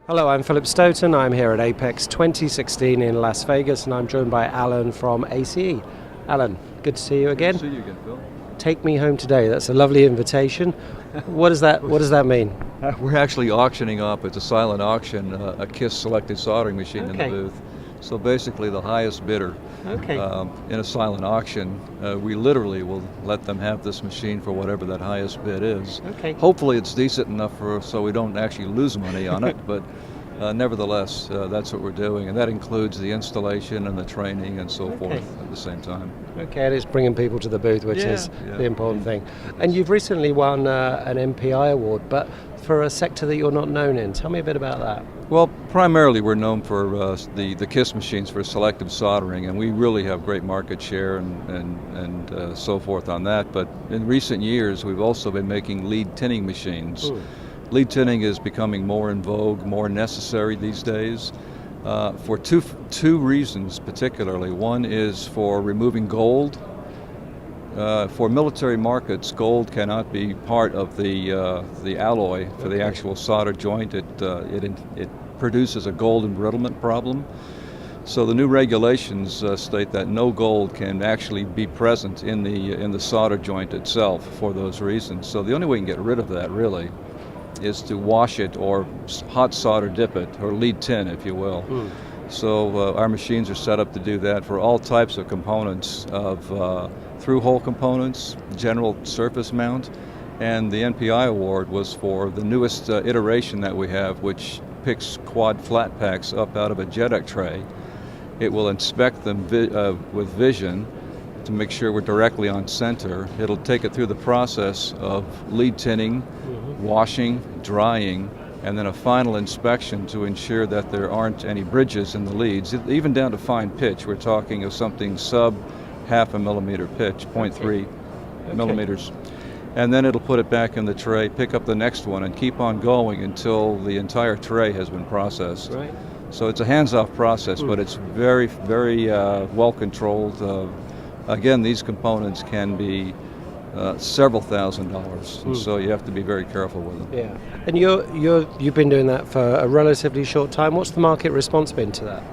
Hello, I'm Philip Stoten. I'm here at Apex 2016 in Las Vegas, and I'm joined by Alan from ACE. Alan, good to see you again. Good to see you again, Phil. Take me home today. That's a lovely invitation. What does that mean? We're actually auctioning off, it's a silent auction, a KISS selected soldering machine in the booth. So basically the highest bidder in a silent auction, we literally will let them have this machine for whatever that highest bid is. Hopefully it's decent enough so we don't actually lose money on it, but nevertheless, that's what we're doing, and that includes the installation and the training and so forth at the same time. Okay, and it's bringing people to the booth, which is the important thing. And you've recently won an MPI Award, but for a sector that you're not known in. Tell me a bit about that. Well, primarily we're known for the KISS machines for selective soldering, and we really have great market share and so forth on that. But in recent years, we've also been making lead tinning machines. Lead tinning is becoming more in vogue, more necessary these days for two reasons particularly. One is for removing gold. For military markets, gold cannot be part of the alloy for the actual solder joint. It produces a gold embrittlement problem. So the new regulations state that no gold can actually be present in the solder joint itself for those reasons. So the only way you can get rid of that really is to wash it or hot solder dip it, or lead tin, if you will. So our machines are set up to do that for all types of components of through-hole components, general surface mount, and the MPI Award was for the newest iteration that we have, which picks quad flat packs up out of a JEDEC tray. It will inspect them with vision to make sure we're directly on center. It'll take it through the process of lead tinning, washing, drying, and then a final inspection to ensure that there aren't any bridges in the leads, even down to fine pitch. We're talking of something sub half a millimeter pitch, 0.3 millimeters. And then it'll put it back in the tray, pick up the next one, and keep on going until the entire tray has been processed. So it's a hands-off process, but it's very, very well controlled. Again, these components can be several $1,000s, and so you have to be very careful with them. Yeah, and you've been doing that for a relatively short time. What's the market response been to that?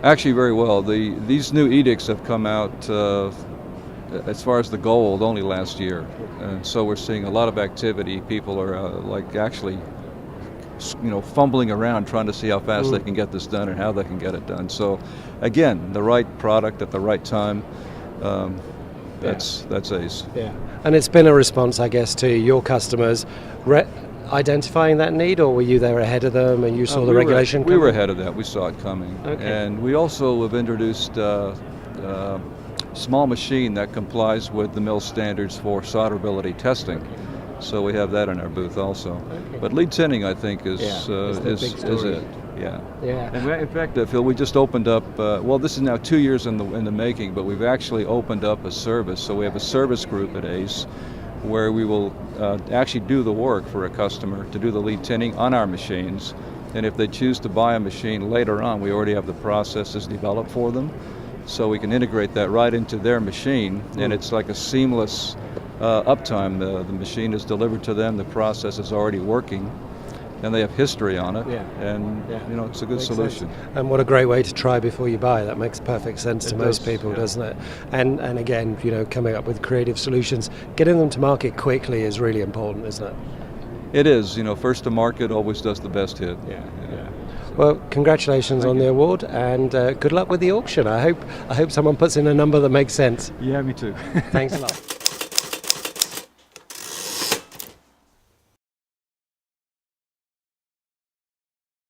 Actually, very well. These new edicts have come out as far as the gold only last year, and so we're seeing a lot of activity. People are actually, fumbling around trying to see how fast they can get this done and how they can get it done. So, again, the right product at the right time. That's ACE. Yeah, and it's been a response, I guess, to your customers identifying that need, or were you there ahead of them and you saw the regulation coming? We were ahead of that. We saw it coming. And we also have introduced a small machine that complies with the mill standards for solderability testing. So we have that in our booth also. But lead tinning, I think, is it. Yeah. And in fact, Phil, we just opened up, this is now 2 years in the making, but we've actually opened up a service. So we have a service group at ACE where we will actually do the work for a customer to do the lead tinning on our machines. And if they choose to buy a machine later on, we already have the processes developed for them. So we can integrate that right into their machine, and it's like a seamless uptime. The machine is delivered to them, the process is already working, and they have history on it, it's a good solution. And what a great way to try before you buy. That makes perfect sense to most people, doesn't it? And again, coming up with creative solutions, getting them to market quickly is really important, isn't it? It is. First to market always does the best hit. Well, congratulations on the award, and good luck with the auction. I hope someone puts in a number that makes sense. Yeah, me too. Thanks a lot.